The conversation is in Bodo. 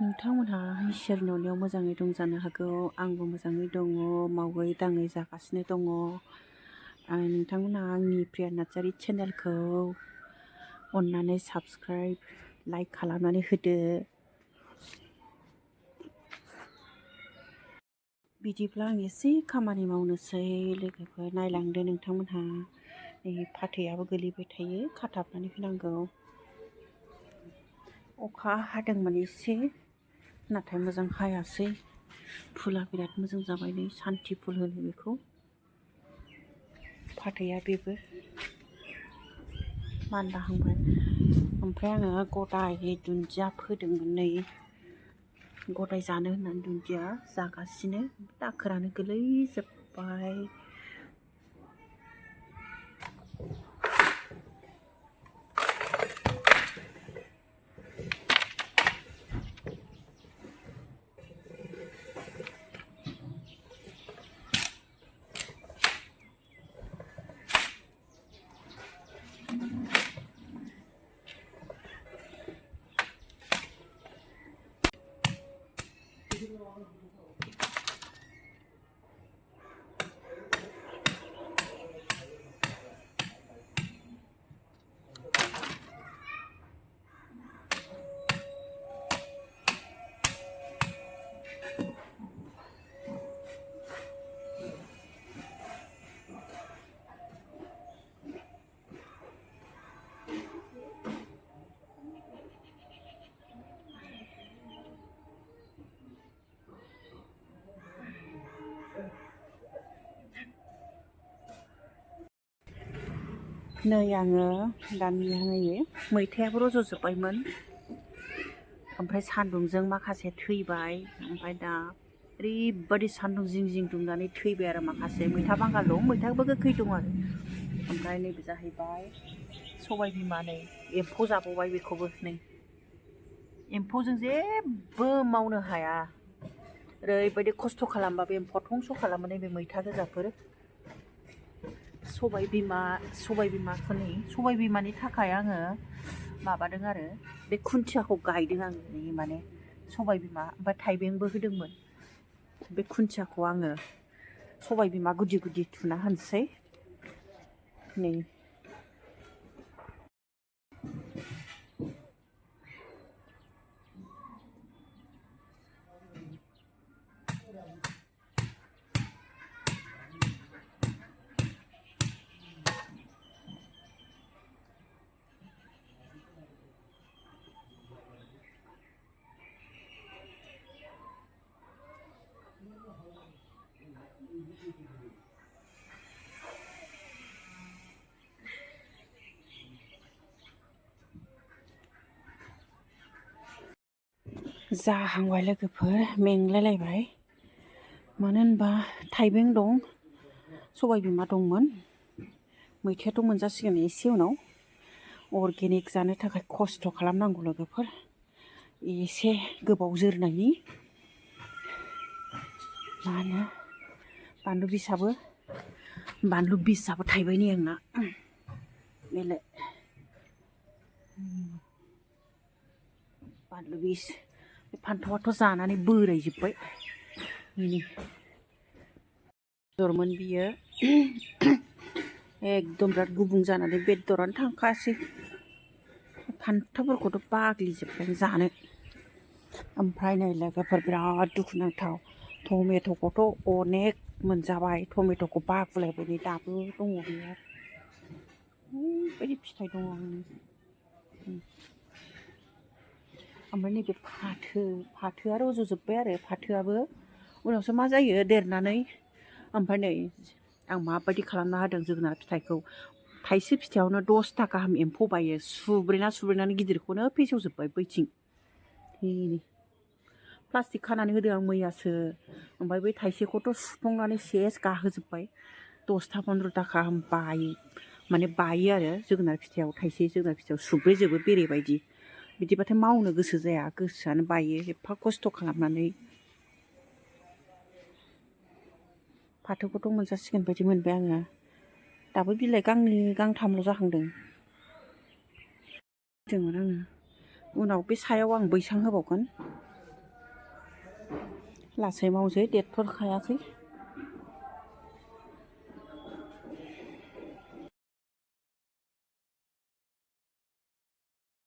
नोंथांमोनहा इसोरनि अननायाव मोजाङै दं जानो हागौ। आंबो मोजाङै दङ, मावै दाङै जागासिनो दङ। नोंथांमोनहा आंनि प्रिया नार्जारि चेनेलखौ अननानै साबस्क्राइब, लाइक खालामनानै होदो। बिदिब्ला आं एसे खामानि मावनोसै। लोगोफोर नायलांदो नोंथांमोनहा। नै फाथैयाबो गोलैबाय थायो, खाथाबनानै होनांगौ। अखा हादोंमोन एसे, नाथाय मोजां हायासै। फुला बिराद मोजां जाबाय। नै सान्थि फुल होनो बेखौ। फाथैया बेबो मानलाहांबाय। ओमफ्राय आङो गदाय दुन्दिया फोदोंमोन। नै गदाय जानो होननानै दुन्दिया जागासिनो, दाखोरानो गोलैजोब्बाय। नै आङो दानिया मैथायाबो रज'जोब्बायमोन, ओमफ्राय सान्दुंजों माखासे थैबाय। ओमफ्राय दा ओरैबादि सान्दुं जिं जिं दुंनानै थैबाय आरो माखासे। मैथा बांगाल दं, मैथाबो गोखै दं आरो। ओमफ्राय नैबे जाहैबाय सबाय बिमा। नै एम्फौ जाबावबाय बेखौबो। नै एम्फौजों जेबो मावनो हाया, ओरैबायदि खस्थ' खालामबाबो एम्फौआ धंस' खालामो। नैबे मैथा गोजाफोर, सबाय बिमानि थाखाय आङो माबादों आरो बे खुन्थियाखौ गायदों आं। माने सबाय बिमा, ओमफ्राय थाइबेंबो होदोंमोन। बे खुन्थियाखौ आङो सबाय बिमा गुदि गुदि थुना होनोसै। नै जाहांबाय लोगोफोर, मेंलायलायबाय। मानो होनबा थाइबें दं, सबाय बिमा दंमोन, मैथायाथ' मोनजासिगोन एसे उनाव। अर्गेनिक जानो थाखाय खस्थ' खालामनांगौ लोगोफोर, एसे गोबाव जोरनायनि। मा होनो बानलु बिसाबो थाइबाय नै आंना। बेलाय बानलु बिस। बे फान्थावआथ' जानानै बोरायजोब्बाय। बेदरमोन बियो, एकदम बिराद गुबुं जानानै बेदरानो थांखायासै। फान्थावफोरखौथ' बाग्लिजोब्बाय जानो। ओमफ्राय नै लोगोफोर बिराद दुखुनांथाव, टमेट'खौथ' अनेक मोनजाबाय, टमेट'खौ बागुलायबाय। नै दाबो दङ बेयो, ओरैबायदि फिथाइ दङ। ओमफ्राय नैबे फाथोआ रज'जोब्बाय आरो। फाथोआबो उनावसो मा जायो देरनानै। ओमफ्राय नै आं माबायदि खालामना होदों जोगोनार फिथाइखौ। थाइसे फिथाइयावनो 10 थाखा गाहाम एम्फौ बायो। सुब्रेनानै गिदिरखौनो फेसेवजोब्बाय बैथिं। प्लास्टिक खानानै होदों आं मैयासो। ओमफ्राय बै थाइसेखौथ' सुफ्लंनानै सेस गाहोजोब्बाय। 10 थाखा 15 थाखा गाहाम बायो आरो जोगोनार फिथाइयाव। थाइसे जोगोनार फिथाइयाव सुब्रेजोबो बेरे बायदि। बिदिबाथाय मावनो गोसो जाया, गोसोआनो बायो एफा खस्थ' खालामनानै। फाथोखौथ' मोनजासिगोन बायदि मोनबाय आङो। दाबो बिलाइ गांनै गांथामल' जाहांदों। आङो उनाव बे सायाव आं बैसां होबावगोन। लासै मावसै डेटफोर खायाखै